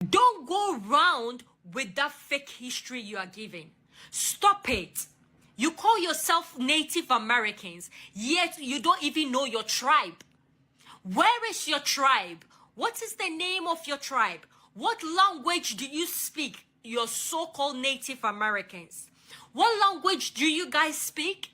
Don't go around with that fake history you are giving. Stop it. You call yourself Native Americans, yet you don't even know your tribe. Where is your tribe? What is the name of your tribe? What language do you speak, your so-called Native Americans? What language do you guys speak?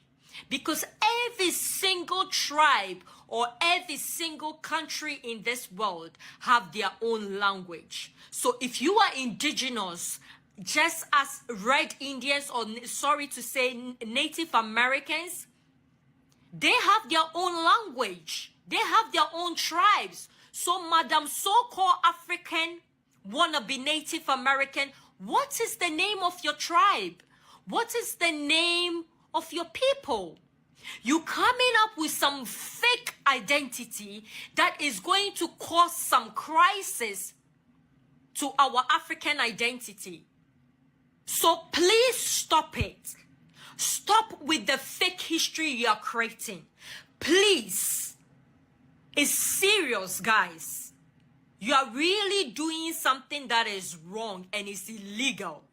Because every single tribe or every single country in this world have their own language. So if you are indigenous, just as Red Indians, or sorry to say Native Americans, they have their own language. They have their own tribes. So Madam so-called African, wanna be Native American, what is the name of your tribe? What is the name of your people? You coming up with some fake identity that is going to cause some crisis to our African identity. So please stop it. Stop with the fake history you are creating. Please. It's serious, guys. You are really doing something that is wrong and is illegal.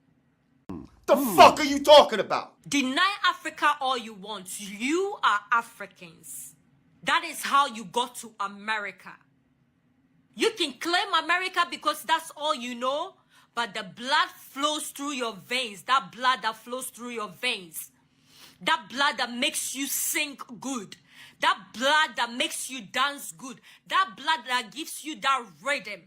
The fuck are you talking about? Deny Africa all you want. You are Africans. That is how you got to America. You can claim America because that's all you know, but the blood flows through your veins. That blood that flows through your veins. That blood that makes you sing good. That blood that makes you dance good. That blood that gives you that rhythm.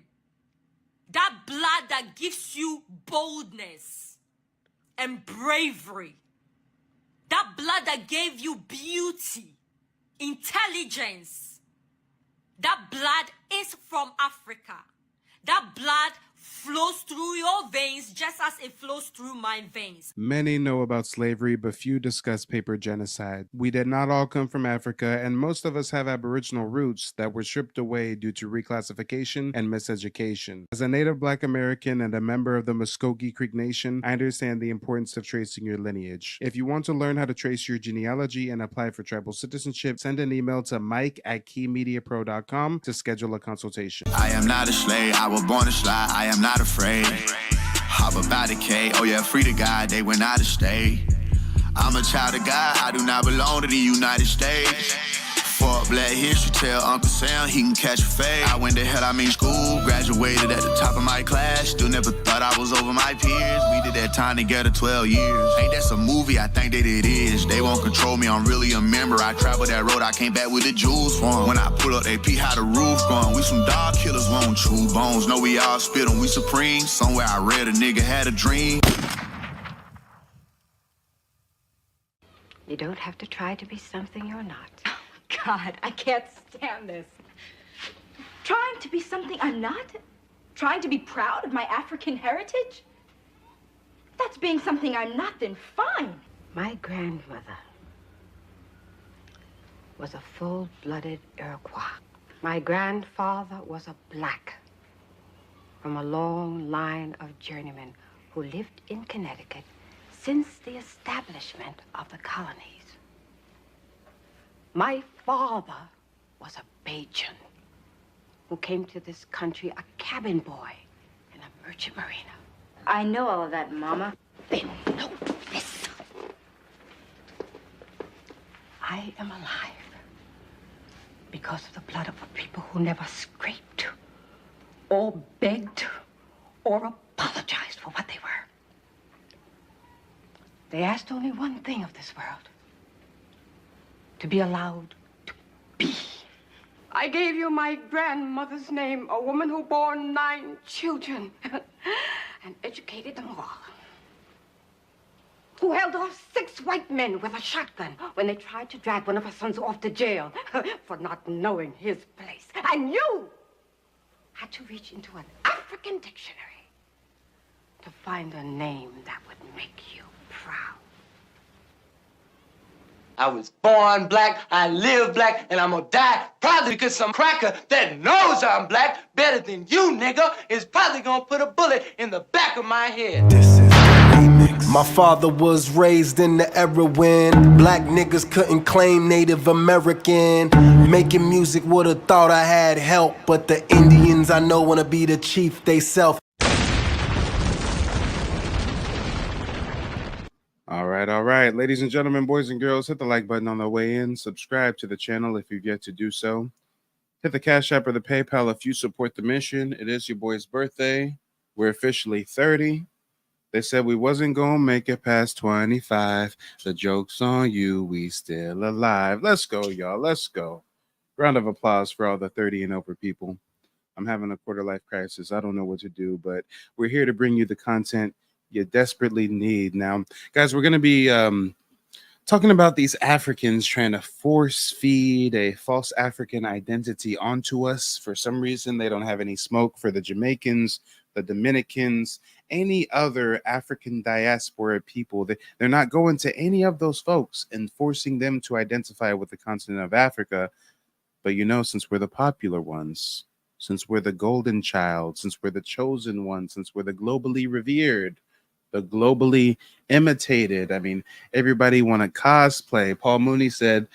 That blood that gives you boldness and bravery. That blood that gave you beauty, intelligence. That blood is from Africa. That blood flows through your veins just as it flows through my veins. Many know about slavery, but few discuss paper genocide. We did not all come from Africa, and most of us have Aboriginal roots that were stripped away due to reclassification and miseducation. As a Native Black American and a member of the Muscogee Creek Nation, I understand the importance of tracing your lineage. If you want to learn how to trace your genealogy and apply for tribal citizenship, send an email to mike@keymediapro.com to schedule a consultation. I am not a slave, I was born to slide, I am not afraid. Hop about the K, oh yeah, free to God, they went out of state. I'm a child of God, I do not belong to the United States. For Black History, tell Uncle Sam he can catch a fade. I went to hell, I mean school, graduated at the top of my class. Still never thought I was over my peers. We did that time together 12 years. Ain't that some movie? I think that it is. They won't control me, I'm really a member. I traveled that road, I came back with the jewels for 'em. When I pull up, they pee how the roof gone. We some dog killers, won't chew bones. Know we all spit on, we supreme. Somewhere I read a nigga had a dream. You don't have to try to be something you're not. God, I can't stand this. Trying to be something I'm not? Trying to be proud of my African heritage? If that's being something I'm not, then fine. My grandmother was a full-blooded Iroquois. My grandfather was a black from a long line of journeymen who lived in Connecticut since the establishment of the colonies. My father was a Bajan who came to this country a cabin boy in a merchant marina. I know all of that, Mama. Then know this. I am alive because of the blood of a people who never scraped or begged or apologized for what they were. They asked only one thing of this world: to be allowed to be. I gave you my grandmother's name, a woman who bore 9 children and educated them all. Who held off 6 white men with a shotgun when they tried to drag one of her sons off to jail for not knowing his place. And you had to reach into an African dictionary to find a name that would make you proud. I was born black, I live black, and I'm gonna die probably because some cracker that knows I'm black better than you, nigga, is probably gonna put a bullet in the back of my head. This is the remix. My father was raised in the era when black niggas couldn't claim Native American. Making music would've thought I had help, but the Indians I know wanna be the chief they self. All right. Ladies and gentlemen, boys and girls, hit the like button on the way in. Subscribe to the channel if you've yet to do so. Hit the Cash App or the PayPal if you support the mission. It is your boy's birthday. We're officially 30. They said we wasn't going to make it past 25. The joke's on you. We still alive. Let's go, y'all. Let's go. Round of applause for all the 30 and over people. I'm having a quarter life crisis. I don't know what to do, but we're here to bring you the content you desperately need. Now, guys, we're going to be talking about these Africans trying to force feed a false African identity onto us. For some reason, they don't have any smoke for the Jamaicans, the Dominicans, any other African diaspora people. They're not going to any of those folks and forcing them to identify with the continent of Africa. But since we're the popular ones, since we're the golden child, since we're the chosen one, since we're the globally revered, the globally imitated. I mean, everybody want to cosplay. Paul Mooney said,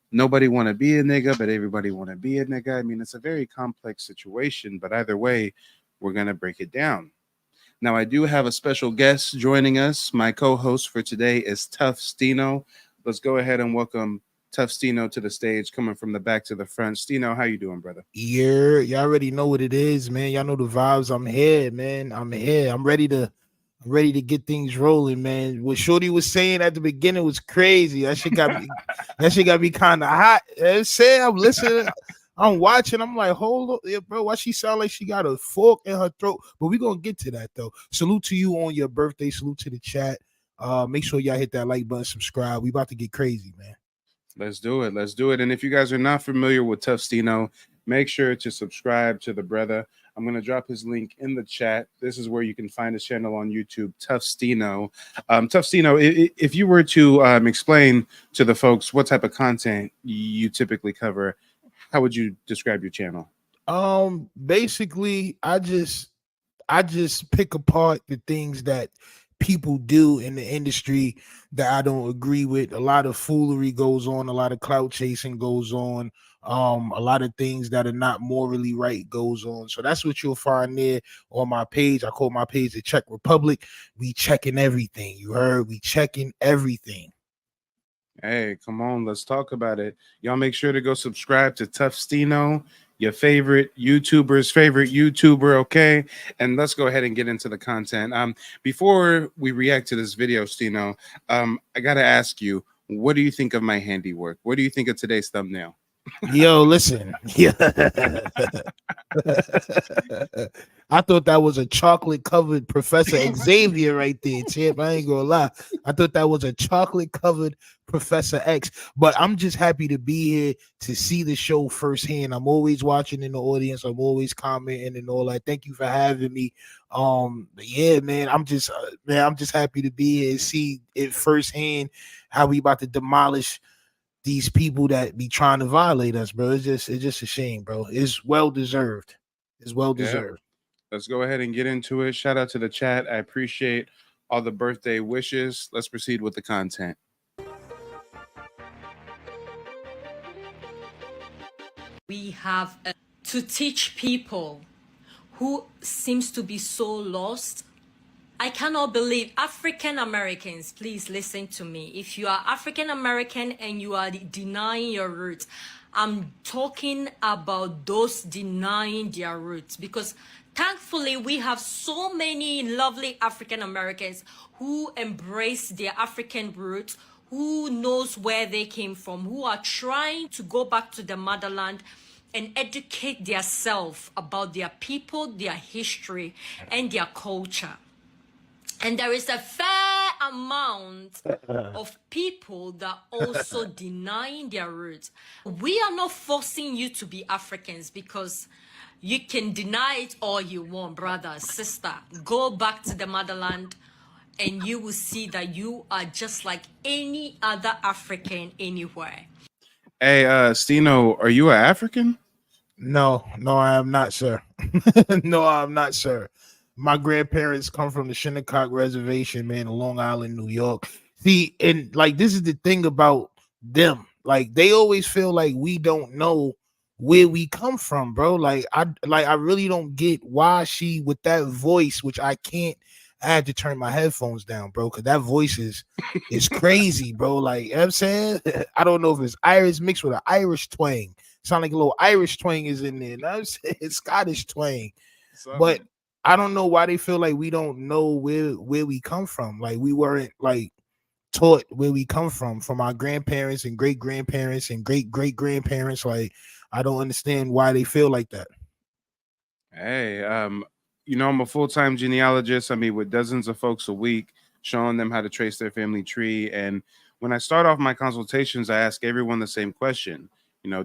nobody want to be a nigga, but everybody want to be a nigga. I mean, it's a very complex situation, but either way, we're going to break it down. Now, I do have a special guest joining us. My co-host for today is Tough Stino. Let's go ahead and welcome Tough Stino to the stage, coming from the back to the front. Stino, how you doing, brother? Yeah, y'all already know what it is, man. Y'all know the vibes. I'm here, man. I'm here. I'm ready to get things rolling, man. What Shorty was saying at the beginning was crazy. That shit got me kind of hot. I'm listening, I'm watching. I'm like, hold up, yeah, bro. Why she sound like she got a fork in her throat? But we're gonna get to that though. Salute to you on your birthday. Salute to the chat. Make sure y'all hit that like button, subscribe. We about to get crazy, man. Let's do it. And if you guys are not familiar with Tough Stino, make sure to subscribe to the brother. I'm going to drop his link in the chat. This is where you can find his channel on YouTube, Tough Stino. Tough Stino, if you were to explain to the folks what type of content you typically cover, how would you describe your channel? Basically, I just pick apart the things that people do in the industry that I don't agree with. A lot of foolery goes on, a lot of clout chasing goes on, a lot of things that are not morally right goes on. So that's what you'll find there on my page. I call my page the Czech Republic. We checking everything. You heard? We checking everything. Hey, come on, let's talk about it. Y'all make sure to go subscribe to Tough Stino, your favorite YouTuber's favorite YouTuber, okay? And let's go ahead and get into the content. Before we react to this video, Stino, I gotta ask you, what do you think of my handiwork? What do you think of today's thumbnail? Yo, listen. Yeah. I thought that was a chocolate covered Professor Xavier right there, champ. I ain't gonna lie. I thought that was a chocolate covered Professor X. But I'm just happy to be here to see the show firsthand. I'm always watching in the audience. I'm always commenting and all that. Thank you for having me. Yeah, man. I'm just happy to be here and see it firsthand how we about to demolish these people that be trying to violate us, bro. It's just a shame, bro. It's well deserved. It's well deserved. Let's go ahead and get into it. Shout out to the chat. I appreciate all the birthday wishes. Let's proceed with the content. We have to teach people who seems to be so lost. I cannot believe African Americans, please listen to me. If you are African American and you are denying your roots, I'm talking about those denying their roots, because thankfully we have so many lovely African Americans who embrace their African roots, who knows where they came from, who are trying to go back to the motherland and educate themselves about their people, their history, and their culture. And there is a fair amount of people that also denying their roots. We are not forcing you to be Africans, because you can deny it all you want, brother, sister. Go back to the motherland and you will see that you are just like any other African anywhere. Hey, Stino, are you an African? No, I am not, sir. No, I'm not, sir. My grandparents come from the Shinnecock Reservation, man, in Long Island, New York. See, and like this is the thing about them. Like they always feel like we don't know where we come from, bro. I really don't get why she with that voice, which I can't I had to turn my headphones down, bro, because that voice is crazy, bro. Like, you know what I'm saying? I don't know if it's Irish mixed with an Irish twang. Sound like a little Irish twang is in there. You know what I'm saying? It's Scottish twang. But I don't know why they feel like we don't know where we come from. Like, we weren't like taught where we come from our grandparents and great grandparents and great great grandparents. Like, I don't understand why they feel like that. Hey, I'm a full-time genealogist. I meet with dozens of folks a week, showing them how to trace their family tree. And when I start off my consultations, I ask everyone the same question.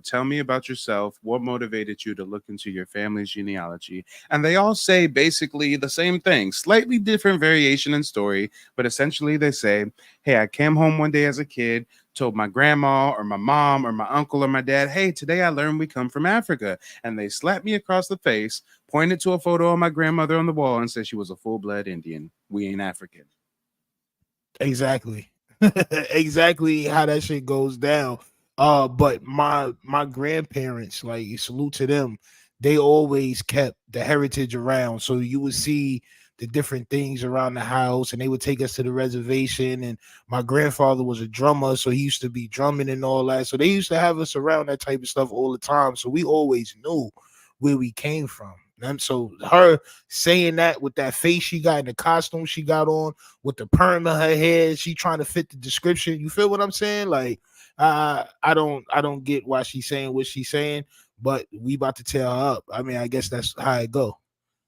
Tell me about yourself. What motivated you to look into your family's genealogy? And they all say basically the same thing, slightly different variation in story, but essentially they say, hey, I came home one day as a kid, told my grandma or my mom or my uncle or my dad, hey, today I learned we come from Africa. And they slapped me across the face, pointed to a photo of my grandmother on the wall and said she was a full-blood Indian. We ain't African. Exactly. Exactly how that shit goes down. But my grandparents, like, salute to them, they always kept the heritage around. So you would see the different things around the house, and they would take us to the reservation. And my grandfather was a drummer, so he used to be drumming and all that. So they used to have us around that type of stuff all the time. So we always knew where we came from. And so her saying that with that face she got and the costume she got on, with the perm in her head, she trying to fit the description. You feel what I'm saying? Like, I don't get why she's saying what she's saying, but we about to tear her up. I mean, I guess that's how it go.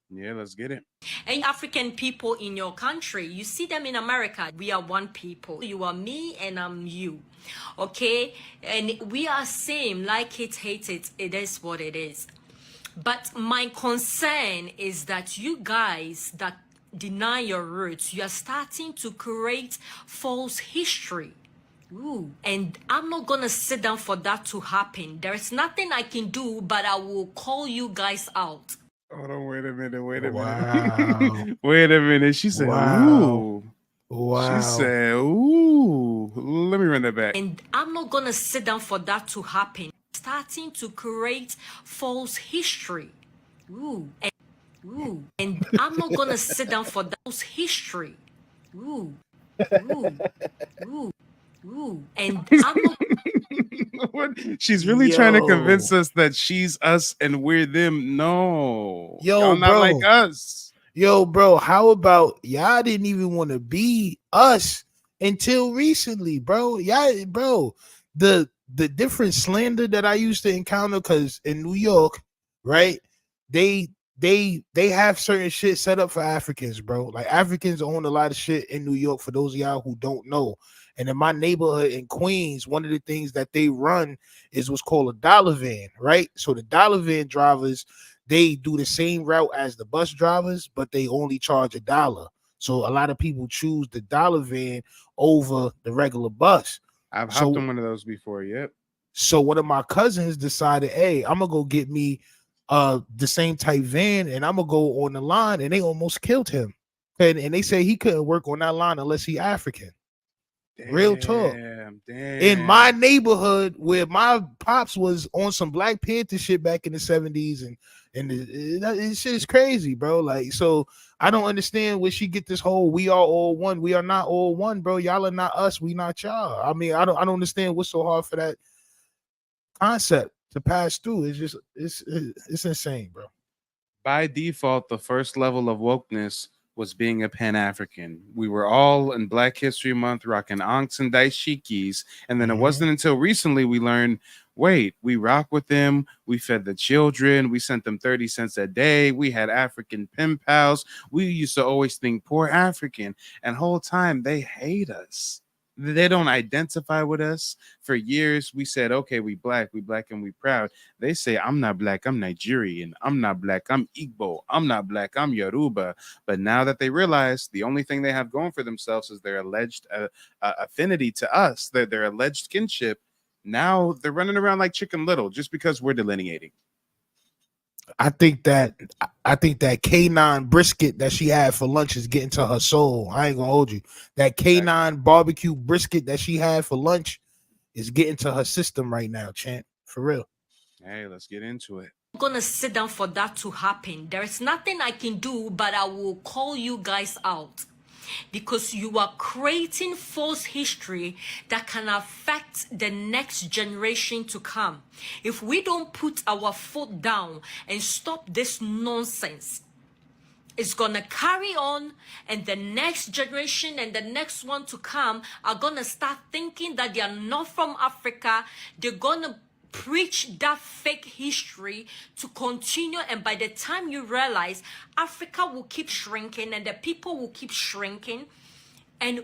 Yeah, let's get it. And African people in your country, you see them in America. We are one people. You are me and I'm you. Okay? And we are same. Like it, hate it. It is what it is. But my concern is that you guys that deny your roots, you are starting to create false history. Ooh, and I'm not gonna sit down for that to happen. There's nothing I can do, but I will call you guys out. Hold on, wait a minute. Wow. Wait a minute. She said, Wow. ooh. Wow. She said, ooh. Let me run that back. And I'm not gonna sit down for that to happen. Starting to create false history. Ooh, and I'm not gonna sit down for that false history. Ooh, and I'm not. What? She's really trying to convince us that she's us and we're them. No, y'all not bro. like us. Yo, bro, how about y'all didn't even want to be us until recently, bro? Yeah, bro. The different slander that I used to encounter, because in New York, right, they have certain shit set up for Africans, bro. Like, Africans own a lot of shit in New York, for those of y'all who don't know. And in my neighborhood in Queens, one of the things that they run is what's called a dollar van, right? So the dollar van drivers, they do the same route as the bus drivers, but they only charge $1. So a lot of people choose the dollar van over the regular bus. I've hopped on one of those before. Yep. So one of my cousins decided, hey, I'm gonna go get me the same type van, and I'm gonna go on the line, and they almost killed him. And they say he couldn't work on that line unless he African. Damn, real talk. Damn. In my neighborhood, where my pops was on some Black Panther shit back in the 70s, and this shit is crazy, bro. Like, so I don't understand where she get this whole we are all one. We are not all one, bro. Y'all are not us. We not y'all. I mean, I don't understand what's so hard for that concept to pass through. It's just it's insane, bro. By default, the first level of wokeness was being a Pan-African. We were all in Black History Month rocking ankhs and dashikis, and then it wasn't until recently we learned, wait, we rock with them, we fed the children, we sent them 30 cents a day, we had African pen pals, we used to always think poor African, and whole time they hate us. They don't identify with us. For years, we said, okay, we black and we proud. They say, I'm not Black, I'm Nigerian. I'm not Black, I'm Igbo. I'm not Black, I'm Yoruba. But now that they realize the only thing they have going for themselves is their alleged affinity to us, their alleged kinship, now they're running around like Chicken Little just because we're delineating. I think that canine brisket that she had for lunch is getting to her soul. I ain't gonna hold you. That canine barbecue brisket that she had for lunch is getting to her system right now, champ. For real. Hey, let's get into it. gonna sit down for that to happen. There is nothing I can do, but I will call you guys out. Because you are creating false history that can affect the next generation to come. If we don't put our foot down and stop this nonsense, it's gonna carry on, and the next generation and the next one to come are gonna start thinking that they are not from Africa. They're gonna preach that fake history to continue, and by the time you realize, Africa will keep shrinking and the people will keep shrinking. And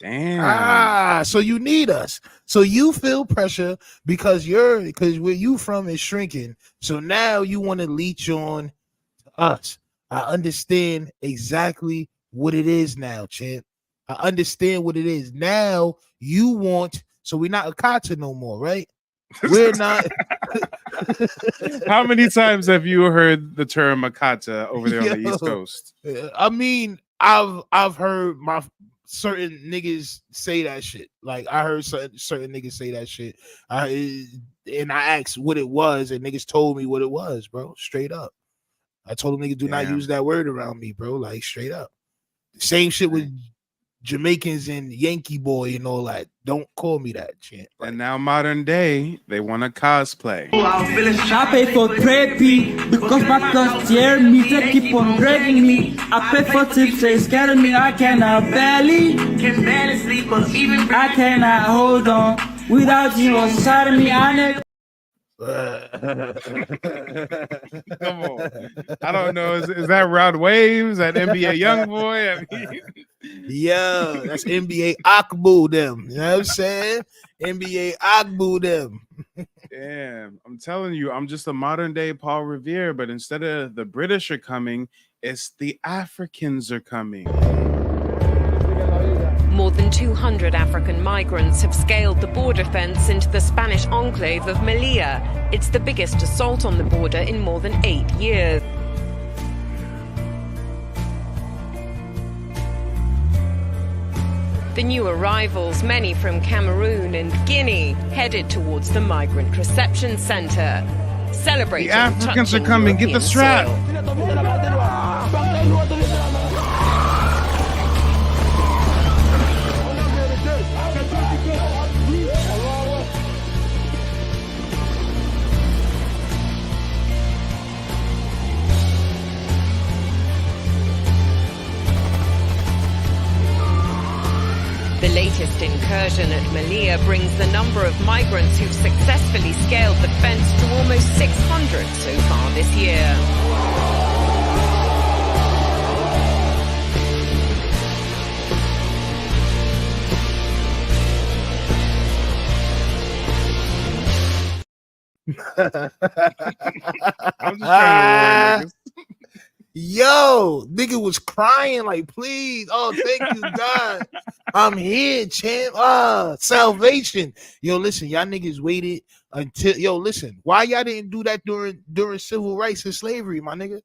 Damn. So you need us. So you feel pressure because where you from is shrinking. So now you want to leech on us. I understand exactly what it is now, champ. I understand what it is. Now you want, so we're not a kata no more, right? We're not. How many times have you heard the term Makata over there on the East Coast? I mean, I've heard my certain niggas say that shit. Like I heard certain niggas say that shit. And I asked what it was, and niggas told me what it was, bro. Straight up. I told them niggas do not use that word around me, bro. Like straight up. Same shit with Jamaicans and Yankee boy and all that. Don't call me that, champ. And now modern day, they want to cosplay. I pay for therapy because my thoughts tear me. They keep on dragging me. I pay for tips, they scared of me. I cannot barely sleep, but even I cannot hold on without you on side of me. I never. Come on. I don't know. Is that Rod Waves? That NBA young boy? I mean... Yo, that's NBA Akbu them. You know what I'm saying? NBA Akbu them. Damn. I'm telling you, I'm just a modern day Paul Revere, but instead of the British are coming, it's the Africans are coming. More than 200 African migrants have scaled the border fence into the Spanish enclave of Melilla. It's the biggest assault on the border in more than 8 years. The new arrivals, many from Cameroon and Guinea, headed towards the migrant reception center. Celebrating the Africans are coming. Get the strap. The latest incursion at Melilla brings the number of migrants who've successfully scaled the fence to almost 600 so far this year. I'm just trying to warn niggas. Yo, nigga was crying like, please. Oh, thank you, God. I'm here, champ. Salvation. Yo, listen, y'all niggas waited until, yo, listen, why y'all didn't do that during civil rights and slavery, my nigga?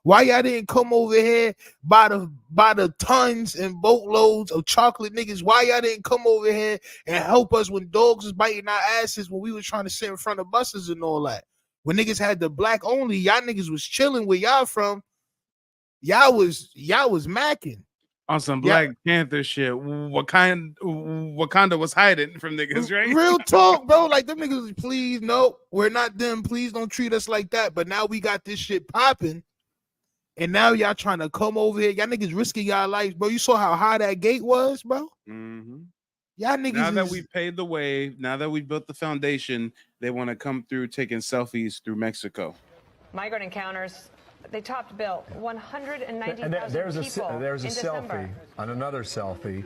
Why y'all didn't come over here by the tons and boatloads of chocolate niggas? Why y'all didn't come over here and help us when dogs was biting our asses when we was trying to sit in front of buses and all that? When niggas had the black only, y'all niggas was chilling where y'all from. Y'all was macking on some Black Panther shit. Wakanda was hiding from niggas, right? Real talk, bro. Like them niggas, please, no, we're not them. Please don't treat us like that. But now we got this shit popping, and now y'all trying to come over here. Y'all niggas risking y'all lives, bro. You saw how high that gate was, bro. Mm-hmm. Y'all niggas. Now that we paid the way, now that we built the foundation, they want to come through taking selfies through Mexico. Migrant encounters. They topped Bill 190,000 people. There's a selfie December. on another selfie.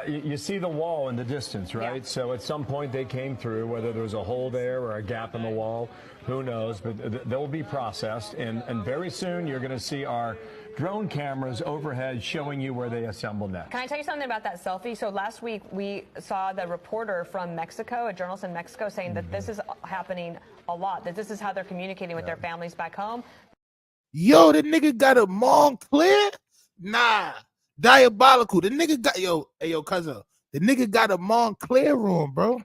You see the wall in the distance, right? Yeah. So at some point they came through, whether there was a hole there or a gap in the wall, who knows? But they'll be processed, and very soon you're going to see our drone cameras overhead showing you where they assemble next. Can I tell you something about that selfie? So last week we saw the reporter from Mexico, a journalist in Mexico, saying that this is happening a lot, that this is how they're communicating with their families back home. Yo, the nigga got a Montclair? Nah, diabolical. The nigga got, yo, cousin, the nigga got a Montclair on, bro.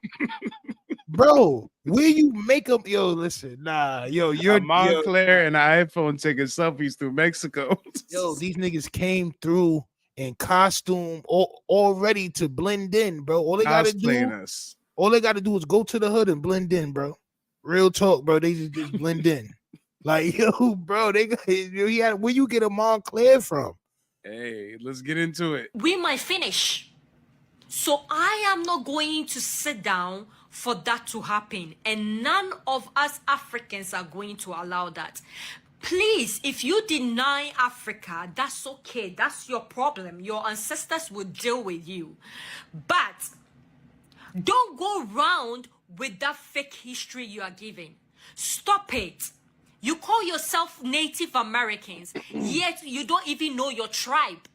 bro. Where you make them? Yo, listen, nah, yo, A Montclair and an iPhone taking selfies through Mexico. Yo, these niggas came through in costume, all ready to blend in, bro. All they gotta do is go to the hood and blend in, bro. Real talk, bro. They just blend in. Like, yo, bro, where you get a Montclair from? Hey, let's get into it. We might finish. So I am not going to sit down for that to happen. And none of us Africans are going to allow that. Please, if you deny Africa, that's okay. That's your problem. Your ancestors will deal with you. But don't go around with that fake history you are giving. Stop it. You call yourself Native Americans, yet you don't even know your tribe.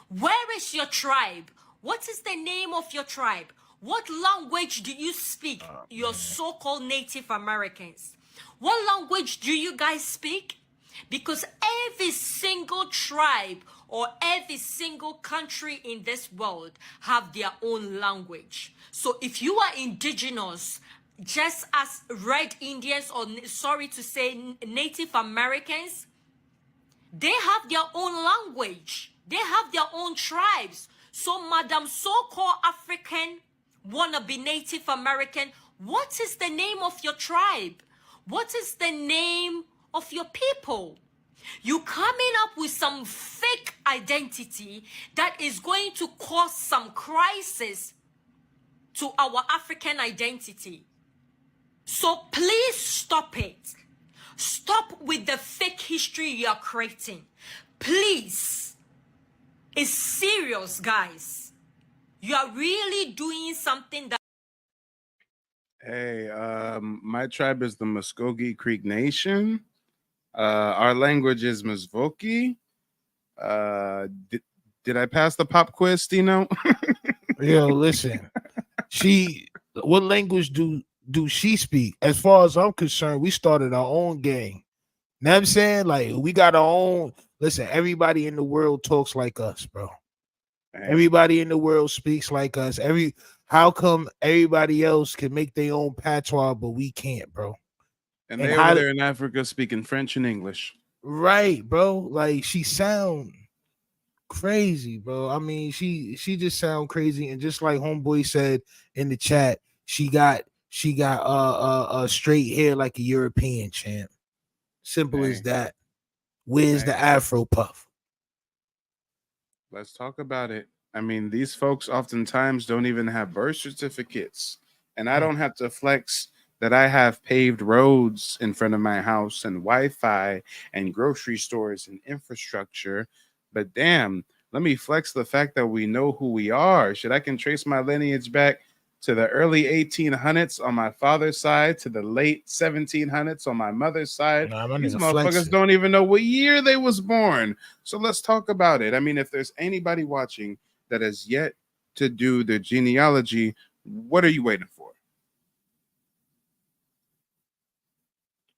Where is your tribe? What is the name of your tribe? What language do you speak, your so-called Native Americans? What language do you guys speak? Because every single tribe or every single country in this world have their own language. So if you are indigenous, just as Red Indians, or sorry to say Native Americans, they have their own language. They have their own tribes. So Madam so-called African, wanna be Native American, what is the name of your tribe? What is the name of your people? You coming up with some fake identity that is going to cause some crisis to our African identity. So please stop it. Stop with the fake history you are creating. Please. It's serious, guys. You are really doing something that... Hey, my tribe is the Muscogee Creek Nation. Our language is Musvoki. Did I pass the pop quiz, Stino? Yo, listen. What language do she speak? As far as I'm concerned, we started our own gang. Know what I'm saying? Like, we got our own. Listen, everybody in the world talks like us, bro. Everybody in the world speaks like us. How come everybody else can make their own patois, but we can't, bro? And they over there in Africa speaking French and English. Right, bro. Like, she sound crazy, bro. I mean, she just sound crazy. And just like homeboy said in the chat, she got straight hair like a European champ. Simple as that. Where's the Afro puff? Let's talk about it. I mean, these folks oftentimes don't even have birth certificates. And I don't have to flex that I have paved roads in front of my house and Wi-Fi and grocery stores and infrastructure. But damn, let me flex the fact that we know who we are. Should I can trace my lineage back to the early 1800s on my father's side, to the late 1700s on my mother's side. These motherfuckers don't even know what year they was born. So let's talk about it. I mean, if there's anybody watching that has yet to do the genealogy, what are you waiting for?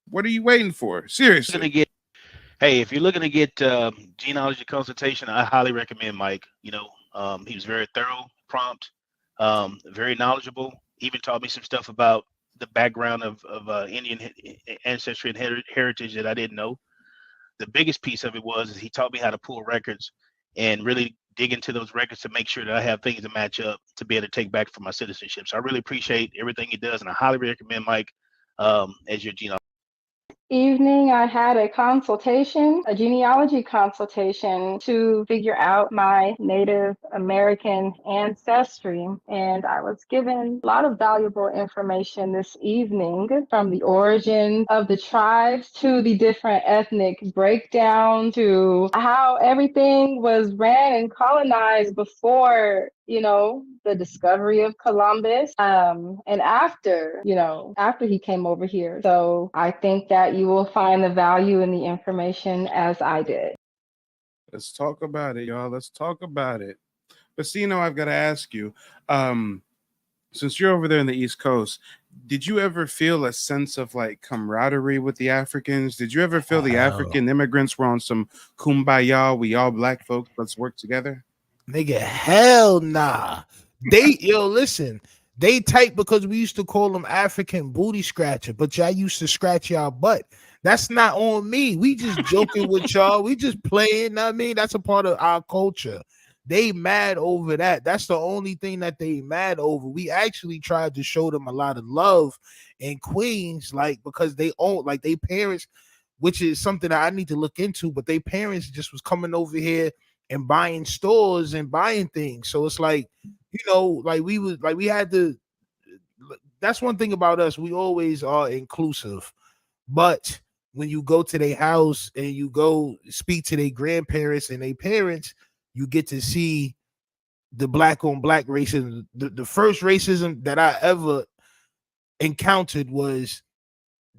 What are you waiting for? Seriously. Hey, if you're looking to get genealogy consultation, I highly recommend Mike. You know, he was very thorough, prompt, very knowledgeable. Even taught me some stuff about the background of Indian ancestry and heritage that I didn't know. The biggest piece of it was he taught me how to pull records and really dig into those records to make sure that I have things to match up to be able to take back for my citizenship. So I really appreciate everything he does, and I highly recommend Mike as your genealogist. Evening, I had a consultation, a genealogy consultation to figure out my Native American ancestry. And I was given a lot of valuable information this evening, from the origin of the tribes to the different ethnic breakdown to how everything was ran and colonized before, you know, the discovery of Columbus, and after, you know, after he came over here. So I think that you will find the value in the information as I did. Let's talk about it, y'all. Let's talk about it. But see, I've got to ask you, since you're over there in the East Coast, did you ever feel a sense of like camaraderie with the Africans? Did you ever feel the African immigrants were on some kumbaya, we all black folks, let's work together? Nigga, hell nah. Listen, They tight because we used to call them African booty scratcher, but y'all used to scratch y'all butt. That's not on me. We just joking with y'all. We just playing. I mean, that's a part of our culture. They mad over that. That's the only thing that they mad over. We actually tried to show them a lot of love in Queens, like because they own, like they parents, which is something that I need to look into. But they parents just was coming over here and buying stores and buying things. So it's like, you know, like we had to. That's one thing about us. We always are inclusive, but when you go to their house and you go speak to their grandparents and their parents, you get to see the black on black racism. The first racism that I ever encountered was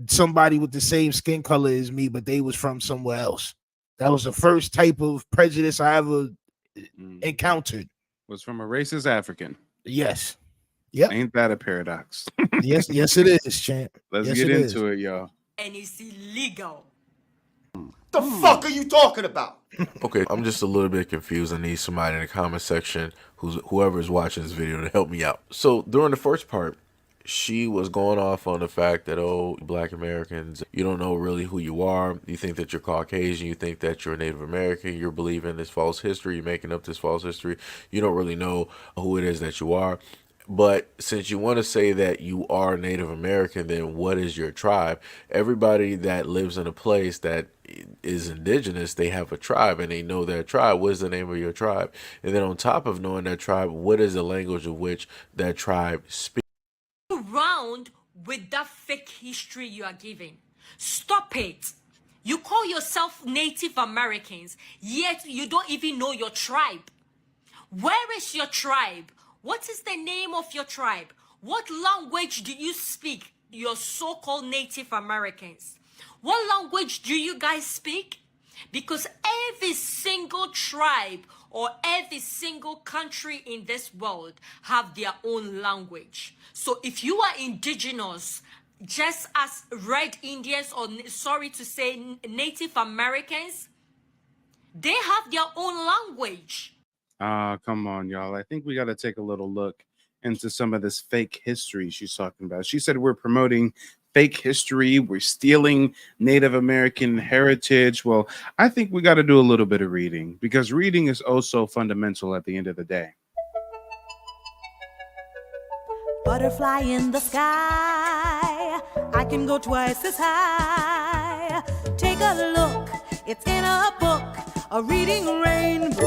somebody with the same skin color as me, but they was from somewhere else. That was the first type of prejudice I ever encountered. Was from a racist African. Yes. Yep. Ain't that a paradox? Yes, it is, champ. Let's yes, get into it, y'all. And it's illegal. The fuck are you talking about? Okay, I'm just a little bit confused. I need somebody in the comment section, whoever is watching this video, to help me out. So during the first part, she was going off on the fact that, oh, black Americans, you don't know really who you are. You think that you're Caucasian. You think that you're Native American. You're believing this false history. You're making up this false history. You don't really know who it is that you are. But since you want to say that you are Native American, then what is your tribe? Everybody that lives in a place that is indigenous, they have a tribe and they know their tribe. What is the name of your tribe? And then on top of knowing that tribe, what is the language of which that tribe speaks? Around with that fake history you are giving. Stop it. You call yourself Native Americans, yet you don't even know your tribe. Where is your tribe? What is the name of your tribe? What language do you speak, your so-called Native Americans? What language do you guys speak? Because every single tribe or every single country in this world have their own language. So if you are indigenous, just as Red Indians, or sorry to say Native Americans, they have their own language. Come on, y'all. I think we got to take a little look into some of this fake history she's talking about. She said we're promoting fake history. We're stealing Native American heritage. Well, I think we got to do a little bit of reading because reading is also fundamental at the end of the day. Butterfly in the sky, I can go twice as high. Take a look, it's in a book, a reading rainbow.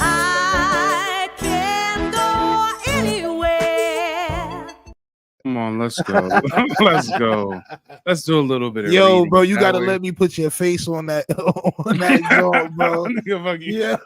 I can go anywhere. Come on, let's go. Let's go. Let's do a little bit of Yo, reading, bro, you shall gotta we? let me put your face on that joint, bro. Nigga, fuck you. Yeah.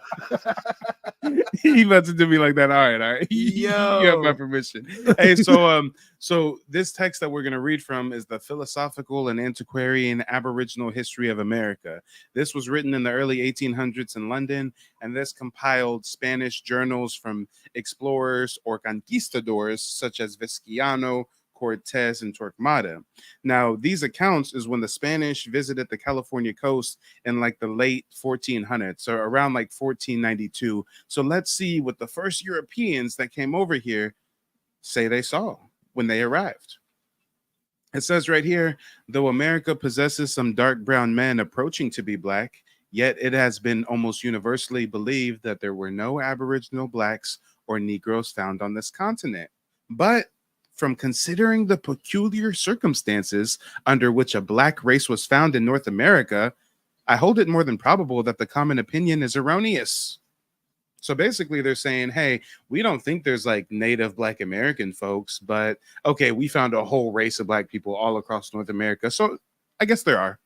He about to do me like that. All right. Yo. You have my permission. Hey, so this text that we're gonna read from is the Philosophical and Antiquarian Aboriginal History of America. This was written in the early 1800s in London, and this compiled Spanish journals from explorers or conquistadors such as Vizcaíno, Cortez, and Torquemada. Now, these accounts is when the Spanish visited the California coast in like the late 1400s, so around like 1492. So let's see what the first Europeans that came over here say they saw when they arrived. It says right here, though America possesses some dark brown men approaching to be black, yet it has been almost universally believed that there were no Aboriginal blacks or Negroes found on this continent. But from considering the peculiar circumstances under which a black race was found in North America, I hold it more than probable that the common opinion is erroneous. So basically they're saying, hey, we don't think there's like native black American folks, but okay, we found a whole race of black people all across North America. So I guess there are.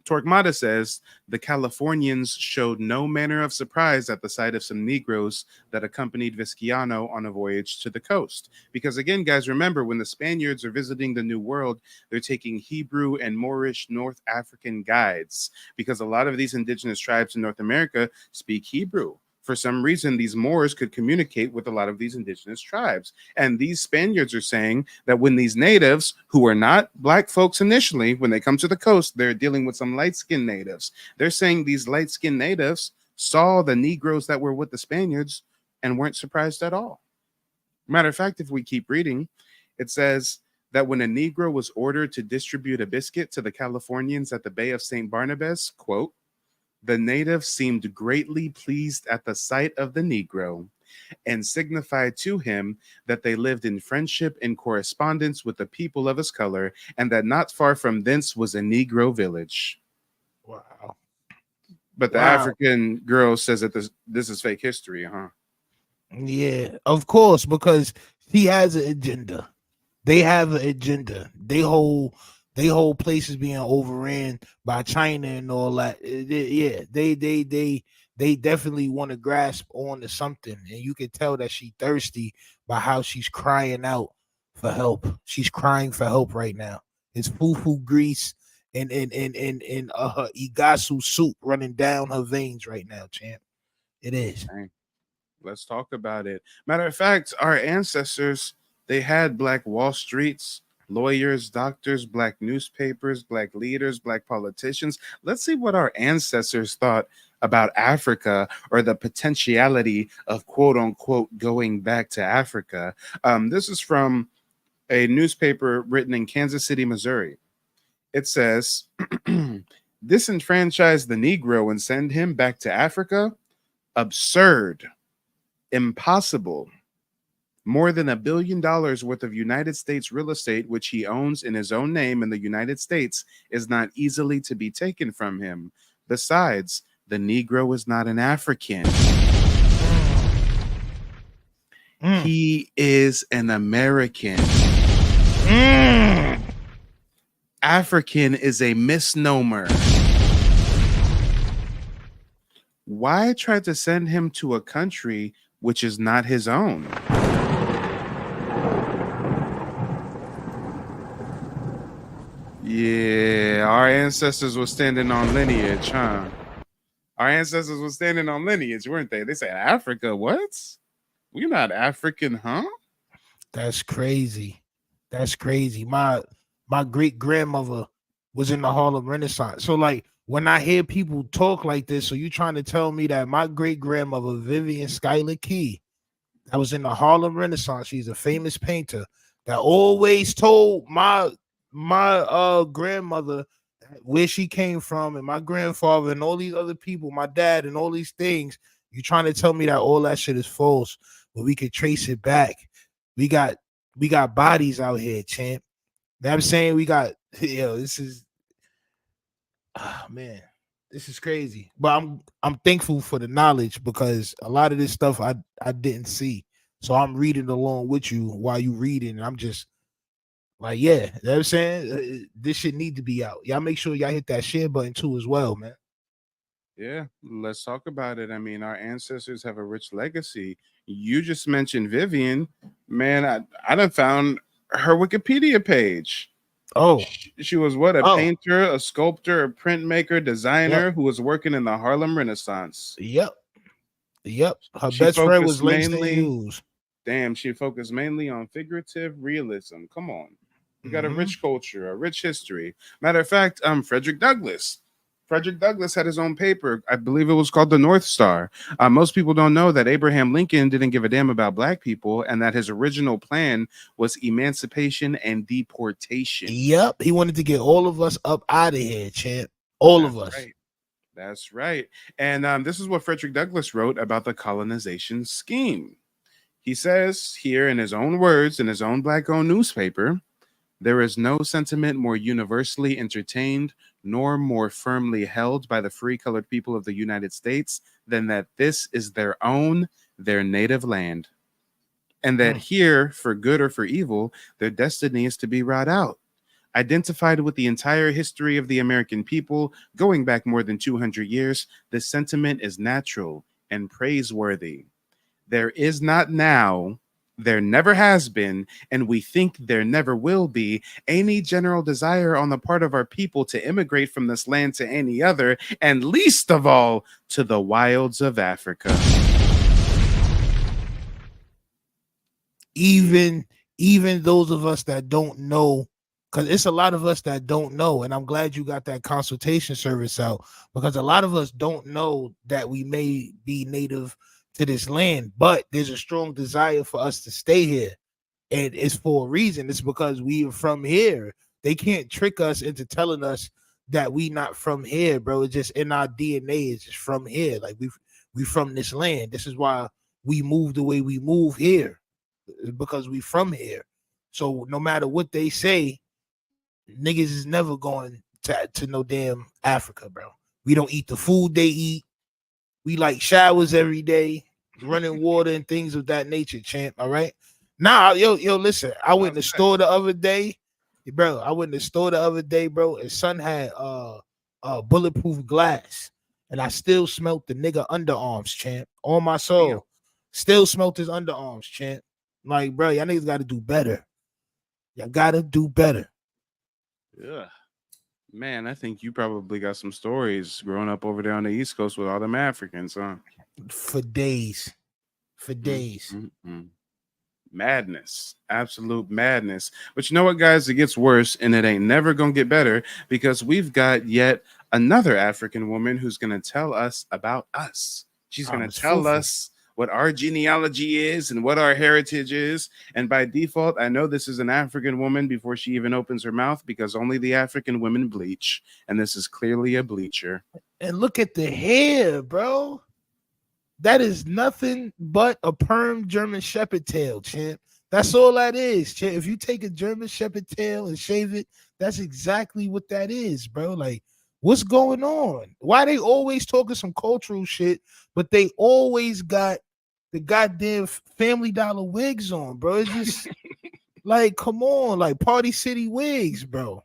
Torquemada says the Californians showed no manner of surprise at the sight of some Negroes that accompanied Vizcaíno on a voyage to the coast. Because again, guys, remember when the Spaniards are visiting the New World, they're taking Hebrew and Moorish North African guides because a lot of these indigenous tribes in North America speak Hebrew. For some reason, these Moors could communicate with a lot of these indigenous tribes. And these Spaniards are saying that when these natives, who are not black folks initially, when they come to the coast, they're dealing with some light-skinned natives. They're saying these light-skinned natives saw the Negroes that were with the Spaniards and weren't surprised at all. Matter of fact, if we keep reading, it says that when a Negro was ordered to distribute a biscuit to the Californians at the Bay of St. Barnabas, quote, the natives seemed greatly pleased at the sight of the Negro and signified to him that they lived in friendship and correspondence with the people of his color, and that not far from thence was a Negro village. Wow. But the African girl says that this is fake history, huh? Yeah, of course, because he has an agenda. They have an agenda. They whole place is being overran by China and all that. They definitely want to grasp on to something, and you can tell that she's thirsty by how she's crying out for help. She's crying for help right now. It's fufu grease and her igasu soup running down her veins right now, champ. It is. Dang. Let's talk about it. Matter of fact, our ancestors, they had Black Wall Streets, lawyers, doctors, Black newspapers, Black leaders, Black politicians. Let's see what our ancestors thought about Africa, or the potentiality of quote unquote going back to Africa. This is from a newspaper written in Kansas City, Missouri. It says, disenfranchise the Negro and send him back to Africa? Absurd. Impossible. More than $1 billion worth of United States real estate, which he owns in his own name in the United States, is not easily to be taken from him. Besides, the Negro is not an African. He is an American. African is a misnomer. Why try to send him to a country which is not his own? Yeah, our ancestors were standing on lineage, huh? Our ancestors were standing on lineage, weren't they? They said, Africa, what? We're not African, huh? That's crazy. That's crazy. My great grandmother was in the Harlem Renaissance. So like when I hear people talk like this, so you trying to tell me that my great grandmother, Vivian Schuyler Key, that was in the Harlem Renaissance, she's a famous painter, that always told my grandmother where she came from, and my grandfather and all these other people, my dad and all these things. You trying to tell me that all that shit is false, but we could trace it back. We got bodies out here, champ. You know what I'm saying? We got, this is, man, this is crazy. But I'm thankful for the knowledge, because a lot of this stuff I didn't see. So I'm reading along with you while you reading, and I'm just like, yeah, you know what I'm saying? This shit need to be out. Y'all make sure y'all hit that share button too as well, man. Yeah, let's talk about it. I mean, our ancestors have a rich legacy. You just mentioned Vivian. Man, I done found her Wikipedia page. Oh. She was what? A painter, a sculptor, a printmaker, designer who was working in the Harlem Renaissance. Yep. Her best friend was Langston Hughes. Damn, she focused mainly on figurative realism. Come on. We got a rich culture, a rich history. Matter of fact, Frederick Douglass had his own paper. I believe it was called the North Star. Most people don't know that Abraham Lincoln didn't give a damn about black people, and that his original plan was emancipation and deportation. Yep. He wanted to get all of us up out of here, champ. All of us. Right. That's right. And this is what Frederick Douglass wrote about the colonization scheme. He says here in his own words, in his own black-owned newspaper, there is no sentiment more universally entertained nor more firmly held by the free colored people of the United States than that this is their native land. And that here, for good or for evil, their destiny is to be wrought out. Identified with the entire history of the American people, going back more than 200 years, this sentiment is natural and praiseworthy. There is not now, there never has been, and we think there never will be, any general desire on the part of our people to immigrate from this land to any other, and least of all, to the wilds of Africa. Even those of us that don't know, because it's a lot of us that don't know, and I'm glad you got that consultation service out, because a lot of us don't know that we may be native to this land, but there's a strong desire for us to stay here. And it's for a reason. It's because we are from here. They can't trick us into telling us that we not from here, bro. It's just in our DNA. It's just from here. Like we from this land. This is why we move the way we move here, because we from here. So no matter what they say, niggas is never going to no damn Africa, bro. We don't eat the food they eat. We like showers every day, running water and things of that nature, champ. All right. Nah, yo, listen. I went in the store the other day, bro. And son had bulletproof glass, and I still smelt the nigga underarms, champ. On my soul, still smelt his underarms, champ. Like, bro, y'all niggas got to do better. Y'all got to do better. Yeah. Man, I think you probably got some stories growing up over there on the East Coast with all them Africans, huh? For days. Mm-hmm. Madness, absolute madness. But you know what, guys? It gets worse, and it ain't never gonna get better, because we've got yet another African woman who's gonna tell us about us. She's gonna tell us what our genealogy is and what our heritage is. And by default, I know this is an African woman before she even opens her mouth, because only the African women bleach, and this is clearly a bleacher. And look at the hair, bro. That is nothing but a perm German Shepherd tail, champ. That's all that is, champ. If you take a German Shepherd tail and shave it, that's exactly what that is, bro. Like, what's going on? Why they always talking some cultural shit, but they always got the goddamn Family Dollar wigs on, bro? It's just like, come on, like Party City wigs, bro.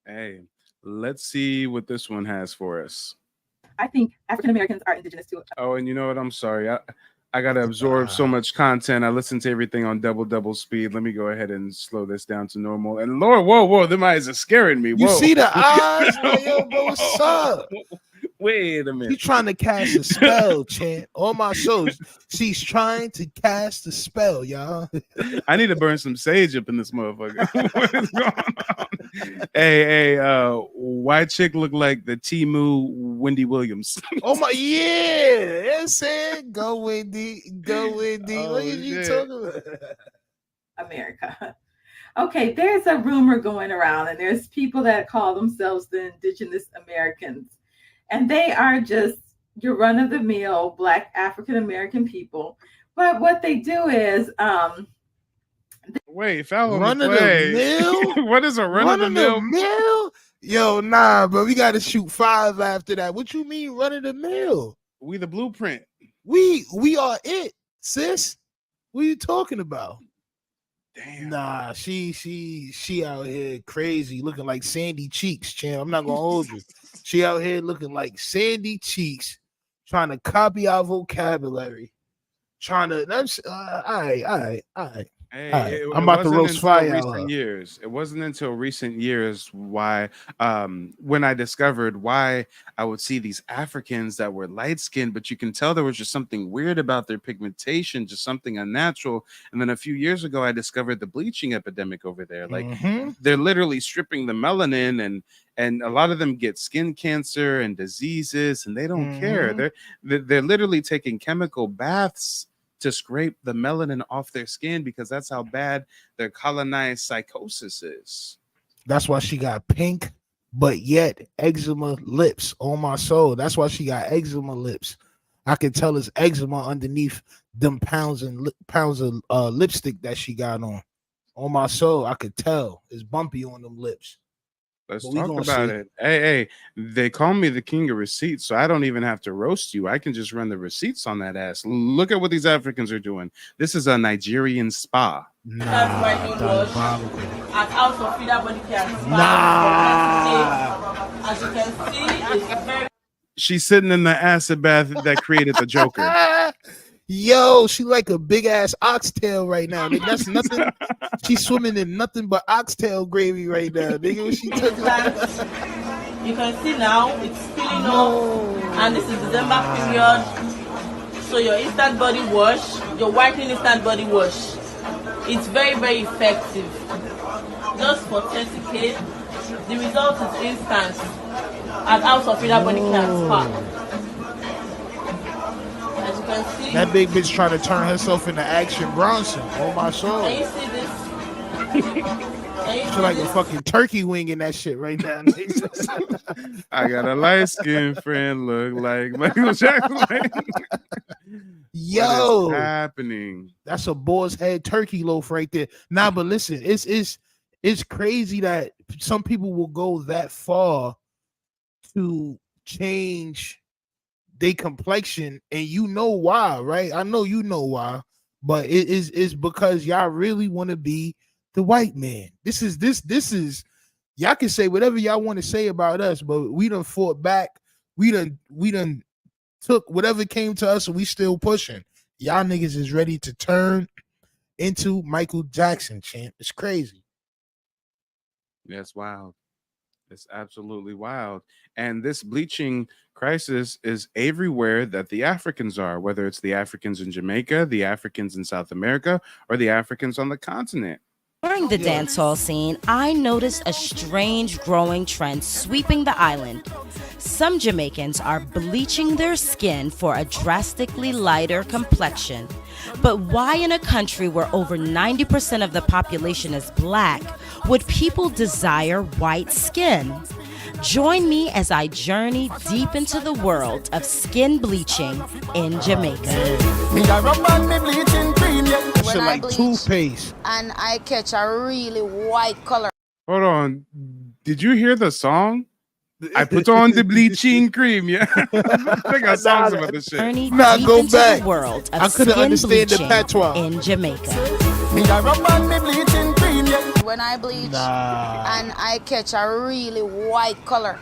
Hey, let's see what this one has for us. I think African Americans are indigenous to it. Oh, and you know what? I'm sorry. I got to absorb so much content. I listen to everything on double speed. Let me go ahead and slow this down to normal. And Lord, whoa, them eyes are scaring me. Whoa. You see the eyes? Like, yo, bro, what's up? Wait a minute. He's trying to cast a spell, champ. On my shows, she's trying to cast a spell, y'all. I need to burn some sage up in this motherfucker. What is going on? Hey, white chick look like the Temu Wendy Williams. Oh my, yeah. That's it. Go Wendy. Go Wendy. Oh, what are you shit. talking about? America. Okay, there's a rumor going around, and there's people that call themselves the indigenous Americans. And they are just your run-of-the-mill Black African-American people. But what they do is... Wait, follow run the of play. the mill? What is a run of the mill? Yo, nah, bro. We got to shoot 5 after that. What you mean run of the mill? We the blueprint. We are it, sis. What are you talking about? Damn. Nah, she out here crazy, looking like Sandy Cheeks, champ. I'm not gonna hold you. She out here looking like Sandy Cheeks, trying to copy our vocabulary, trying to. All right. Hey, I'm about to roast fire. It wasn't until recent years why, when I discovered why I would see these Africans that were light skinned, but you can tell there was just something weird about their pigmentation, just something unnatural. And then a few years ago, I discovered the bleaching epidemic over there. Like they're literally stripping the melanin, and a lot of them get skin cancer and diseases, and they don't care. They're literally taking chemical baths to scrape the melanin off their skin, because that's how bad their colonized psychosis is. That's why she got pink, but yet eczema lips. On my soul. That's why she got eczema lips. I can tell it's eczema underneath them pounds of lipstick that she got on. On my soul, I could tell it's bumpy on them lips. Let's talk about it. Hey, they call me the king of receipts, so I don't even have to roast you. I can just run the receipts on that ass. Look at what these Africans are doing. This is a Nigerian spa. That's why he was at House of Freedom Body Care Spa. As you can see, it's very... She's sitting in the acid bath that created the Joker. Yo, she like a big ass oxtail right now. Nigga, that's nothing. She's swimming in nothing but oxtail gravy right now. Nigga, what she took. You can see now it's filling up, and this is December period. So your instant body wash, your whitening instant body wash, it's very, very effective. Just for 30K, the result is instant at House of Freedom Body Care Spa. As you can see, That big bitch trying to turn herself into Action Bronson. Oh my soul. Can you see this? She like a fucking turkey wing in that shit right now. I got a light skinned friend look like Michael Jackson. Yo, what is happening? That's a boar's head turkey loaf right there. Nah, but listen, it's crazy that some people will go that far to change their complexion, and you know why, right? I know you know why, but it's because y'all really want to be the white man. This is y'all can say whatever y'all want to say about us, but we done fought back. We done took whatever came to us, and we still pushing. Y'all niggas is ready to turn into Michael Jackson, champ. It's crazy. That's wild. It's absolutely wild. And this bleaching crisis is everywhere that the Africans are, whether it's the Africans in Jamaica, the Africans in South America, or the Africans on the continent. During the dancehall scene, I noticed a strange growing trend sweeping the island. Some Jamaicans are bleaching their skin for a drastically lighter complexion. But why in a country where over 90% of the population is black would people desire white skin? Join me as I journey deep into the world of skin bleaching in Jamaica. Shit like toothpaste. And I catch a really white color. Hold on. Did you hear the song? I put on the bleaching cream. Yeah. I got songs about this shit. Journey Nah, deep go into back. the world of I couldn't skin understand the bleaching patois. in Jamaica. When I bleach Nah. and I catch a really white color.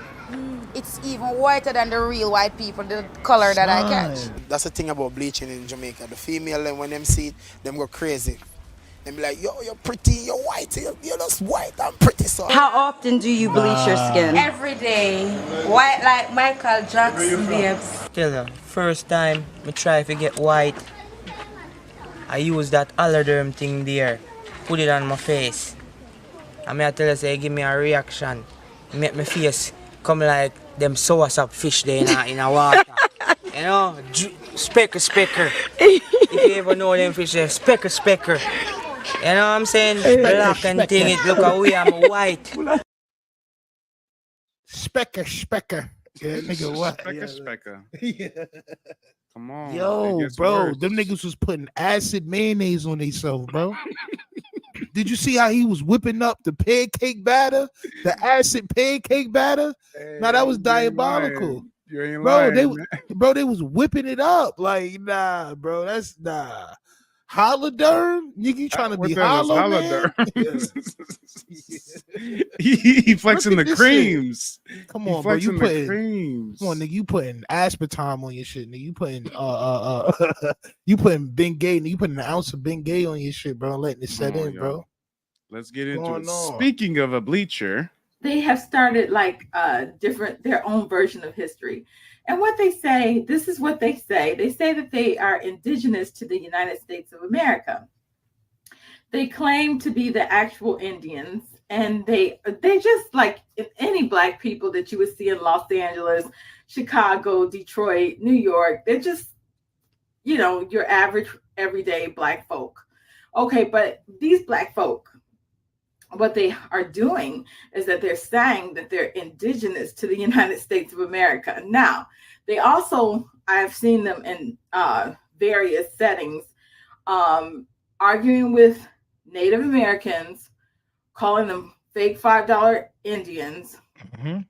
It's even whiter than the real white people, the color that I catch. That's the thing about bleaching in Jamaica. The female, then when them see it, them go crazy. Them be like, yo, you're pretty, you're white, you're just white, I'm pretty. So How often do you bleach your skin? Every day. White like Michael Jackson, babes. Tell you, first time I try to get white, I use that Allerderm thing there, put it on my face. And I tell you, say, give me a reaction. Make my face come like them sauce-up fish there in a water. You know, specker. If you ever know them fish, specker. You know what I'm saying? Black and thing, it look away, I'm white. Specker. Yeah, nigga, what? Specker. Yeah. Come on. Yo, bro, them niggas was putting acid mayonnaise on themselves, bro. Did you see how he was whipping up the pancake batter, the acid pancake batter? Nah, that was diabolical. You ain't Bro, lying, they was whipping it up. Like, nah, bro, that's nah. Holoderm? Nigga, you trying to be hollow, man? He flexing Look the at this creams. shit. Come He on, bro. You flexing the putting creams. Come on, nigga. You putting aspartame on your shit, nigga. You putting you putting Bengay, nigga. You putting an ounce of Bengay on your shit, bro. Letting it set in, bro. Let's get into Going it. on. Speaking of a bleacher, They have started like their own version of history. And what they say, this is what they say. They say that they are indigenous to the United States of America. They claim to be the actual Indians, and they just like any black people that you would see in Los Angeles, Chicago, Detroit, New York. They're just, you know, your average everyday black folk. Okay, but these black folk, what they are doing is that they're saying that they're indigenous to the United States of America. Now, they also, I've seen them in various settings, arguing with Native Americans, calling them fake $5 Indians. Mm-hmm.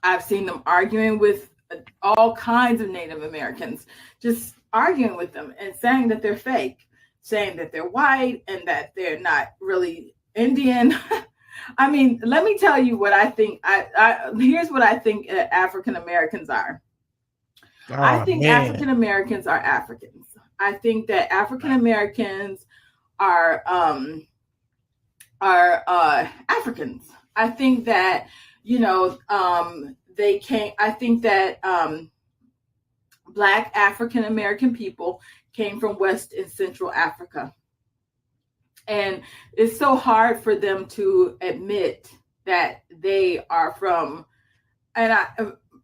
I've seen them arguing with all kinds of Native Americans, just arguing with them and saying that they're fake, saying that they're white and that they're not really Indian. I mean, let me tell you what I think. Here's what I think African Americans are. I think African Americans are Africans. I think that African Americans are Africans. I think that, you know, they came. I think that Black African American people came from West and Central Africa. And it's so hard for them to admit that they are from, and I,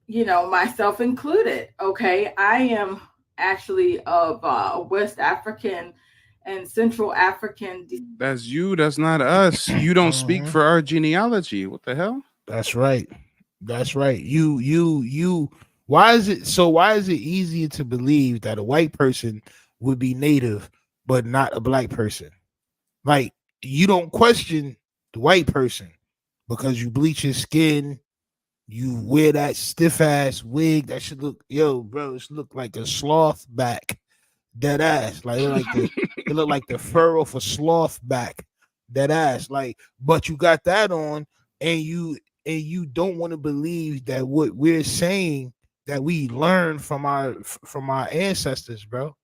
you know, myself included. Okay. I am actually of West African and Central African. That's you. That's not us. You don't speak for our genealogy. What the hell? That's right. That's right. You. Why is it so? Why is it easier to believe that a white person would be native, but not a black person? Like, you don't question the white person because you bleach your skin, you wear that stiff ass wig that should look, yo, bro, it should look like a sloth back, dead ass. Like it look like the fur off a sloth back, dead ass. Like, but you got that on, and you don't want to believe that what we're saying that we learned from our ancestors, bro.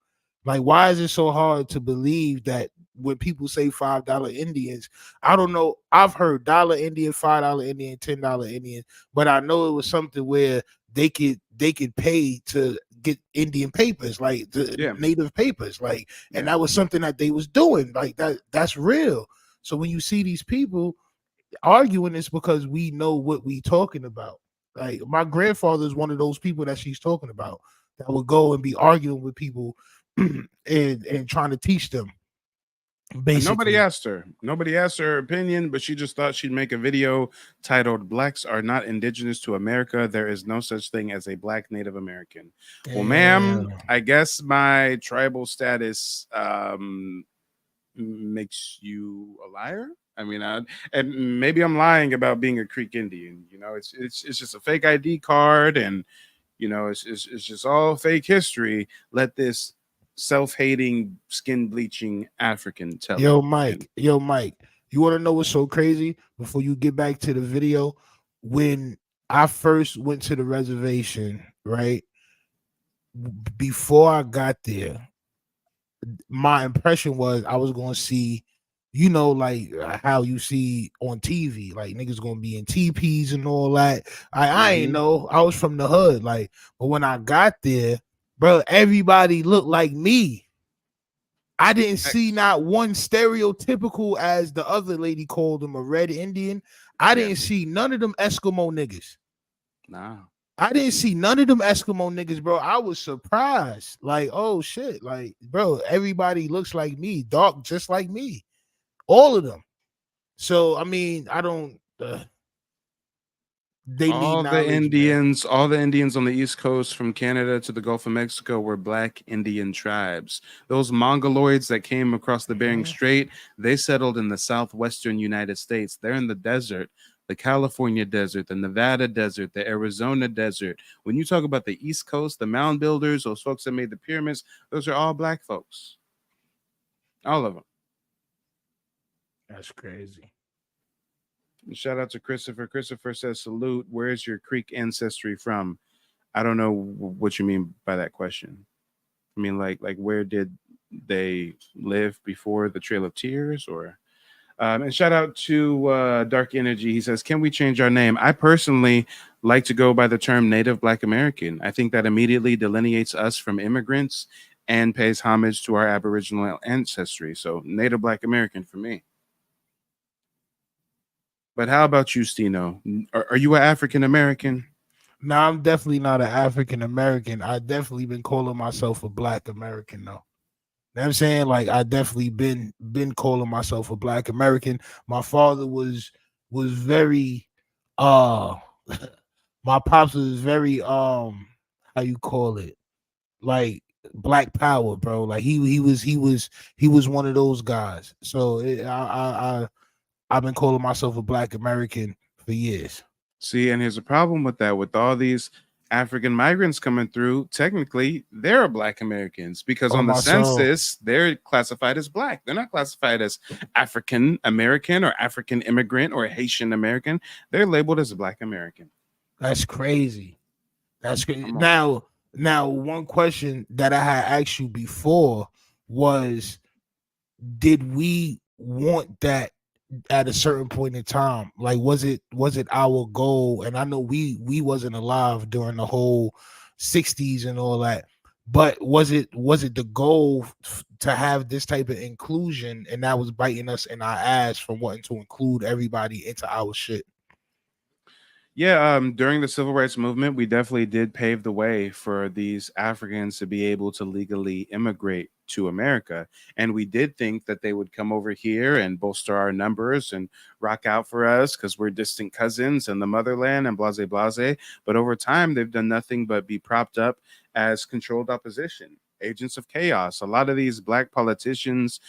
Like, why is it so hard to believe that when people say $5 Indians? I don't know. I've heard dollar Indian, $5 Indian, $10 Indian, but I know it was something where they could pay to get Indian papers, like the native papers, like, and that was something that they was doing, like that's real. So when you see these people arguing, it's because we know what we talking about. Like, my grandfather is one of those people that she's talking about that would go and be arguing with people and trying to teach them. Basically, Nobody asked her opinion, but she just thought she'd make a video titled "Blacks are not indigenous to America. There is no such thing as a black Native American." Well, ma'am, I guess my tribal status makes you a liar. I mean, and maybe I'm lying about being a Creek Indian. You know, it's just a fake ID card, and you know, it's just all fake history. Let this self-hating, skin bleaching African tell Yo, it. Mike, you want to know what's so crazy? Before you get back to the video, when I first went to the reservation, right? Before I got there, my impression was I was going to see, you know, like how you see on TV, like niggas going to be in teepees and all that. I ain't know. I was from the hood, like, but when I got there, bro, everybody looked like me. I didn't see not one stereotypical, as the other lady called them, a red Indian. I didn't see none of them Eskimo niggas. Nah. I didn't see none of them Eskimo niggas, bro. I was surprised. Like, oh shit. Like, bro, everybody looks like me, dark just like me. All of them. So, I mean, I don't they all need the knowledge, Indians, all the Indians on the East Coast from Canada to the Gulf of Mexico were black Indian tribes. Those Mongoloids that came across the Bering Strait, they settled in the southwestern United States. They're in the desert, the California desert, the Nevada desert, the Arizona desert. When you talk about the East Coast, the mound builders, those folks that made the pyramids, those are all black folks. All of them. That's crazy. Shout out to Christopher. Christopher says, salute. Where's your Creek ancestry from? I don't know what you mean by that question. I mean, like where did they live before the Trail of Tears? Or and shout out to Dark Energy. He says, can we change our name? I personally like to go by the term Native Black American. I think that immediately delineates us from immigrants and pays homage to our Aboriginal ancestry. So Native Black American for me. But how about you, Stino? Are you an African American? No, I'm definitely not an African American. I definitely been calling myself a Black American, though. You know what I'm saying? Like, I definitely been calling myself a Black American. My father was very my pops was very how you call it, like Black Power, bro. Like he was one of those guys. So I've been calling myself a Black American for years. See, and here's a problem with that. With all these African migrants coming through, technically, they're Black Americans because on the census, they're classified as Black. They're not classified as African American or African immigrant or Haitian American. They're labeled as a Black American. That's crazy. That's crazy. Now, one question that I had asked you before was, did we want that at a certain point in time? Like, was it our goal? And I know we wasn't alive during the whole 60s and all that, but was it the goal to have this type of inclusion, and that was biting us in our ass from wanting to include everybody into our shit? Yeah, during the civil rights movement, we definitely did pave the way for these Africans to be able to legally immigrate to America. And we did think that they would come over here and bolster our numbers and rock out for us because we're distant cousins in the motherland and blase blase. But over time, they've done nothing but be propped up as controlled opposition, agents of chaos. A lot of these black politicians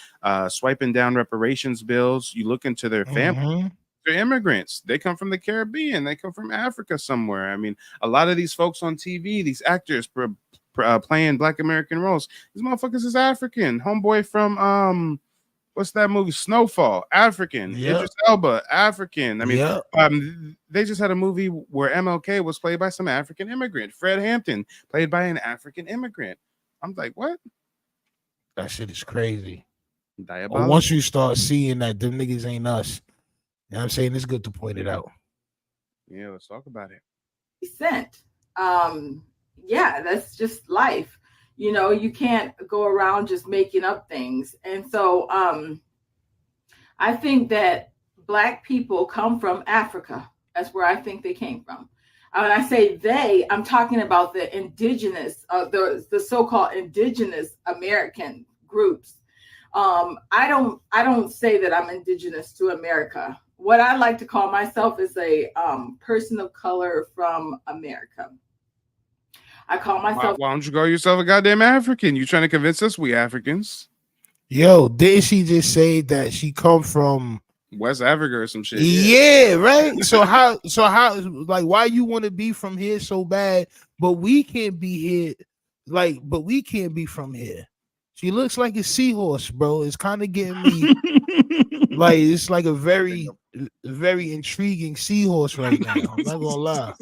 swiping down reparations bills, you look into their family. They're immigrants. They come from the Caribbean. They come from Africa somewhere. I mean, a lot of these folks on TV, these actors playing Black American roles, these motherfuckers is African. Homeboy from what's that movie? Snowfall, African. Yep. Idris Elba, African. I mean, Yep. they just had a movie where MLK was played by some African immigrant. Fred Hampton played by an African immigrant. I'm like, what? That shit is crazy. But Diabolical. once you start seeing that them niggas ain't us, you know what I'm saying? It's good to point it out. Yeah, let's talk about it. Descent. Yeah, that's just life. You know, you can't go around just making up things. And so I think that Black people come from Africa. That's where I think they came from. When I say they, I'm talking about the indigenous, the so-called indigenous American groups. I don't say that I'm indigenous to America. What I like to call myself is a person of color from America. I call myself. Why don't you call yourself a goddamn African? You trying to convince us we Africans? Yo, didn't she just say that she come from West Africa or some shit? Yeah, right. So how like why you want to be from here so bad, but we can't be here, but we can't be from here. She looks like a seahorse, bro. It's kind of getting me like it's like a very intriguing seahorse right now. I'm not gonna lie.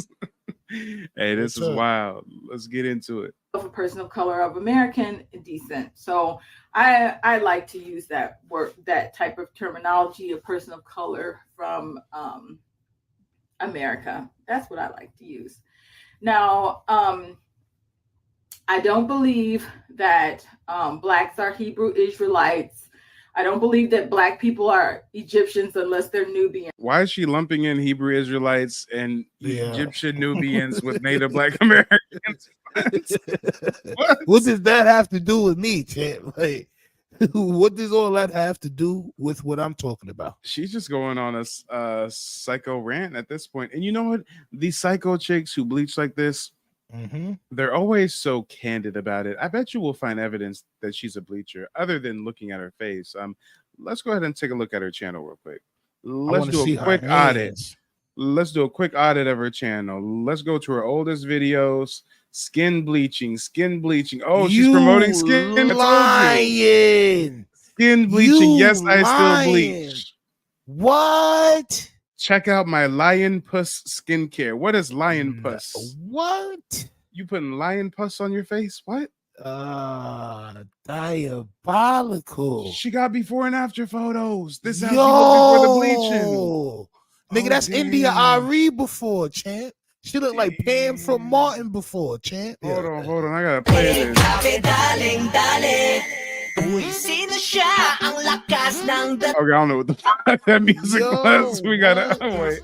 Hey, this is wild. Let's get into it. Of a person of color of American descent. So I like to use that word, that type of terminology, a person of color from America. That's what I like to use. Now, I don't believe that Blacks are Hebrew Israelites. I don't believe that Black people are Egyptians unless they're Nubian. Why is she lumping in Hebrew Israelites and Egyptian Nubians with Native Black Americans? What does that have to do with me, champ? Like, what does all that have to do with what I'm talking about? She's just going on a psycho rant at this point. And you know what? These psycho chicks who bleach like this, they're always so candid about it. I bet you will find evidence that she's a bleacher other than looking at her face. Let's go ahead and take a look at her channel real quick. Let's do a quick audit. Let's do a quick audit of her channel. Let's go to her oldest videos. Skin bleaching. Oh, she's promoting skin. Lying. Skin bleaching. Yes, I still bleach. What? Check out my lion puss skincare. What is lion puss? What? You putting lion puss on your face? What? Diabolical. She got before and after photos. This is how she looked before the bleaching. Nigga, that's India Ari before, champ. She looked like Pam from Martin before, champ. Hold on. I gotta play this. Okay, I don't know what the fuck that music was. We gotta wait.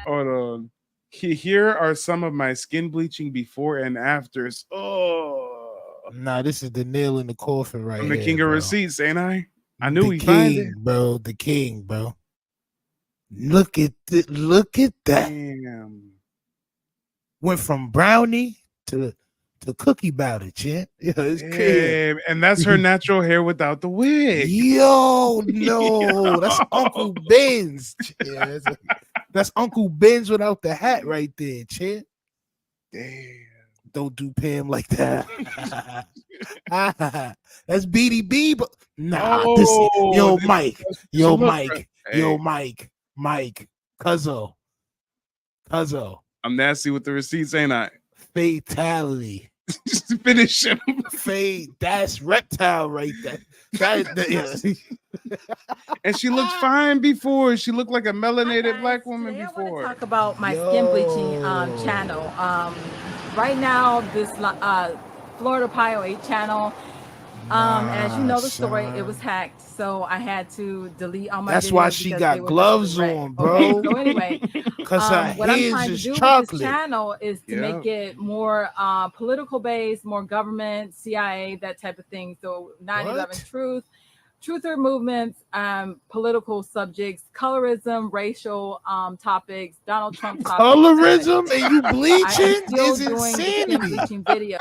Hold on. Here are some of my skin bleaching before and afters. Oh, nah, this is the nail in the coffin right I'm here. the king of receipts, ain't I? I knew the he find it, bro. The king, bro. Look at that. Damn. Went from brownie to cookie batter, champ. Yeah, it's crazy. And that's her natural hair without the wig. Yo, no, that's Uncle Ben's. Yeah, that's Uncle Ben's without the hat right there, champ. Damn. Don't do Pam like that. That's BDB, but Mike, Cuzzo. I'm nasty with the receipts, ain't I? Fatality. Just finish him. That's reptile right there. And she looked fine before. She looked like a melanated black woman before. Talk about my skin bleaching channel. Right now, this Florida Pio 8 channel, As you know the story, it was hacked, so I had to delete all my That's videos why she because got they were gloves just a wreck. on, bro. Okay, so anyway, Cause her what I'm hands trying to is do with chocolate. this channel is to make it more political based, more government, CIA, that type of thing. So 9/11 truther movements, political subjects, colorism, racial topics, Donald Trump topics. Colorism and you I bleaching am still is doing the skin insanity. bleaching video.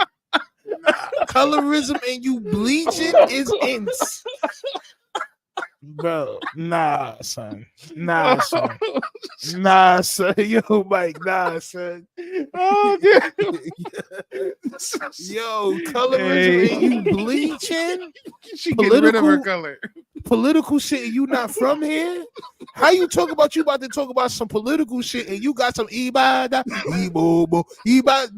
Colorism and you bleaching is ins. Bro, nah, son. Nah, son. Nah, son. Yo, Mike, nah, son. Oh, God. Yo, colorism and you bleaching? She getting rid of her color. Political shit and you not from here? How you talk about you about to talk about some political shit and you got some Iba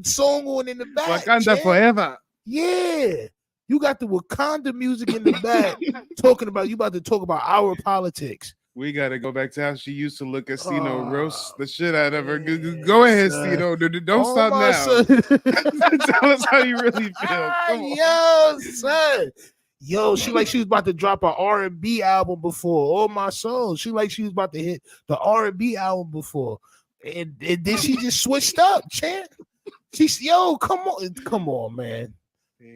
song on in the back? Wakanda forever. Yeah. You got the Wakanda music in the back talking about you about to talk about our politics. We got to go back to how she used to look at Sino roast the shit out of her. Go ahead, Sino. Don't stop now. Tell us how you really feel. Come on. Yo, son. Yo, she like she was about to drop an R&B album before. Oh my soul. She like she was about to hit the R&B album before. And then she just switched up, champ. She's come on, man.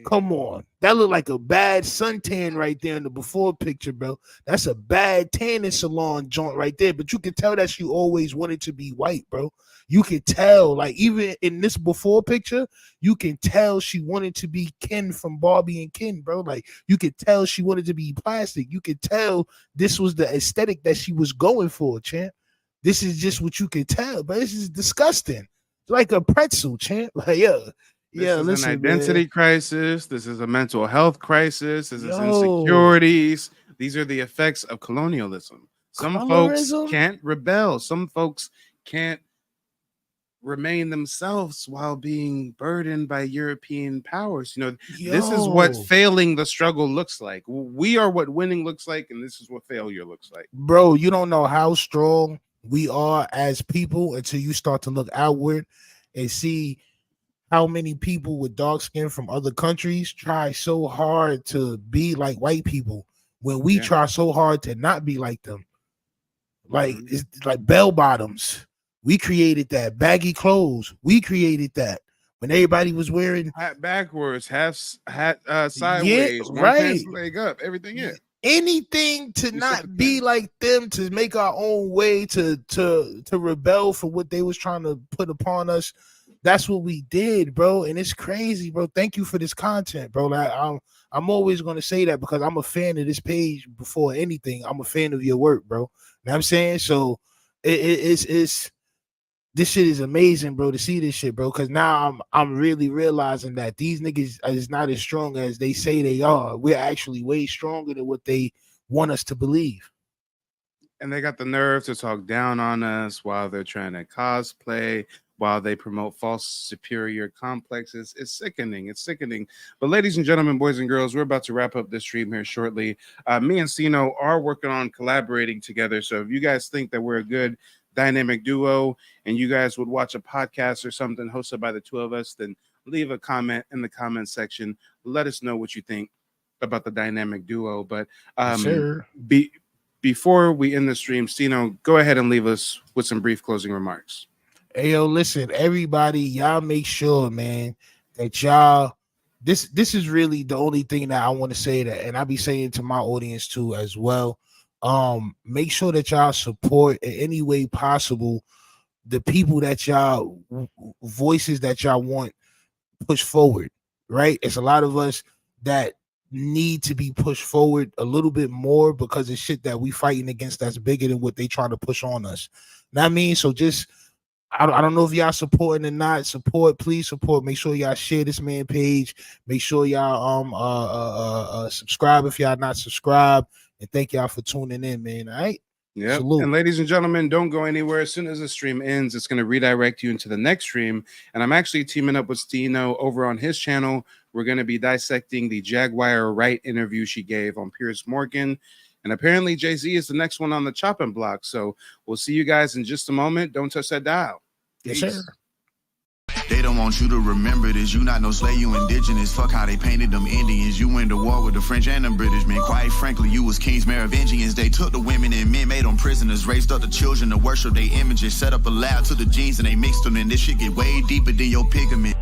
Come on. That looked like a bad suntan right there in the before picture, bro. That's a bad tanning salon joint right there. But you can tell that she always wanted to be white, bro. You can tell, like, even in this before picture, you can tell she wanted to be Ken from Barbie and Ken, bro. Like, you could tell she wanted to be plastic. You could tell this was the aesthetic that she was going for, champ. This is just what you could tell, but this is disgusting. It's like a pretzel, champ. Like, This is an identity crisis. This is a mental health crisis. This is Yo. insecurities. These are the effects of colonialism. Some folks Colorism? can't rebel. Some folks can't remain themselves while being burdened by European powers. You know, this is what Yo. failing the struggle looks like. We are what winning looks like, and this is what failure looks like. Bro, you don't know how strong we are as people until you start to look outward and see how many people with dark skin from other countries try so hard to be like white people when we try so hard to not be like them. Like, it's like bell bottoms. We created that. Baggy clothes. We created that. When everybody was wearing hat backwards, hat sideways, one right. pants leg up, everything. Anything to not be like them, to make our own way, to rebel for what they was trying to put upon us. That's what we did, bro. And it's crazy, bro. Thank you for this content, bro. Like, I'm always going to say that because I'm a fan of this page before anything. I'm a fan of your work, bro. You know what I'm saying? So it's this shit is amazing, bro, to see this shit, bro. Because now I'm really realizing that these niggas is not as strong as they say they are. We're actually way stronger than what they want us to believe. And they got the nerve to talk down on us while they're trying to cosplay, while they promote false superior complexes. It's sickening. It's sickening. But ladies and gentlemen, boys and girls, we're about to wrap up this stream here shortly. Me and Sino are working on collaborating together. So if you guys think that we're a good dynamic duo and you guys would watch a podcast or something hosted by the two of us, then leave a comment in the comment section. Let us know what you think about the dynamic duo. But Sure. Before we end the stream, Sino, go ahead and leave us with some brief closing remarks. Hey, yo, listen, everybody, y'all make sure, man, that y'all, this is really the only thing that I want to say, that, and I be saying to my audience too as well. Make sure that y'all support in any way possible the people that y'all voices that y'all want push forward, right? It's a lot of us that need to be pushed forward a little bit more because it's shit that we fighting against that's bigger than what they trying to push on us. Know what I mean? So just I don't know if y'all supporting or not. Please support. Make sure y'all share this man page. Make sure y'all subscribe if y'all not subscribed. And thank y'all for tuning in, man. All right. Yeah. Salute. And ladies and gentlemen, don't go anywhere. As soon as the stream ends, it's going to redirect you into the next stream. And I'm actually teaming up with Stino over on his channel. We're going to be dissecting the Jaguar Wright interview she gave on Piers Morgan. And apparently Jay-Z is the next one on the chopping block. So we'll see you guys in just a moment. Don't touch that dial. Yes, Peace. sir. They don't want you to remember this. You not no slave, you indigenous. Fuck how they painted them Indians. You went to war with the French and the British men. Quite frankly, you was kings Merovingians. They took the women and men, made them prisoners. Raised up the children to worship their images. Set up a lab to the genes and they mixed them. And this shit get way deeper than your pigment.